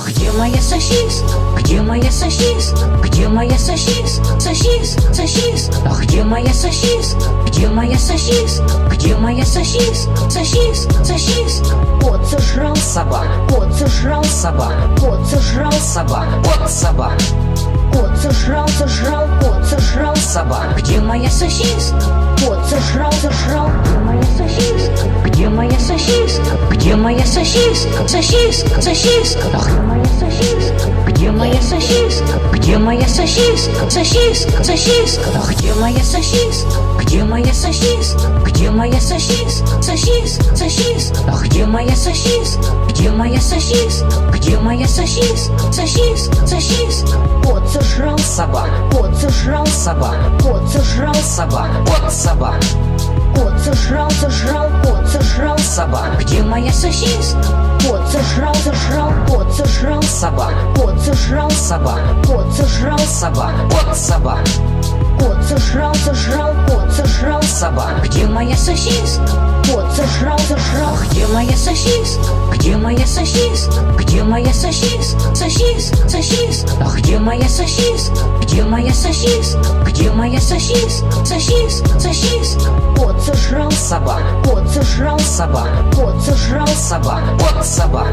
Где моя сосиска? Где моя сосиска? Где моя сосиска? Сосиска, сосиска. Где моя сосиска? Где моя сосиска? Где моя сосиска? Сосиска, сосиска. Кот сожрал Собака, кот сожрал собака, кот сожрал собака, кот, собака, кот сожрал кот сожрал собака. Где моя сосиска? кот сожрал Где моя сосиска? Где моя сосиска? Где моя сосиска? Сосиска, сосиска. Где моя сосиска? Где моя сосиска? Сосиска, сосиска. Где моя сосиска? Где моя сосиска? Где моя сосиска? Сосиска, сосиска. Где моя сосиска? Где моя сосиска? Где моя сосиска? Сосиска, сосиска. кот сожрал Собака, кот сожрал собака, кот сожрал собака, кот, собака, кот сожрал кот сожрал собака. Где моя сосиска? кот сожрал кот сожрал Собака, кот сожрал собака, кот сожрал собака, кот, собака, кот сожрал кот сожрал собака. Где моя сосиска? кот сожрал Где моя сосиска? Где моя сосиска? Где моя сосиска? Сосиска, сосиска. Где моя сосиска? Где моя сосиска? Где моя сосиска? Сосиска, сосиска. кот сожрал Собака, кот сожрал собака, кот сожрал собака, кот, собака,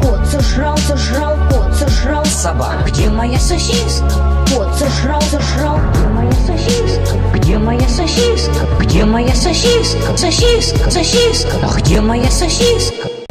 кот сожрал кот сожрал собака. Где моя сосиска? кот сожрал Где моя сосиска? Где моя сосиска? Где моя сосиска? Сосиска, сосиска. Где моя сосиска?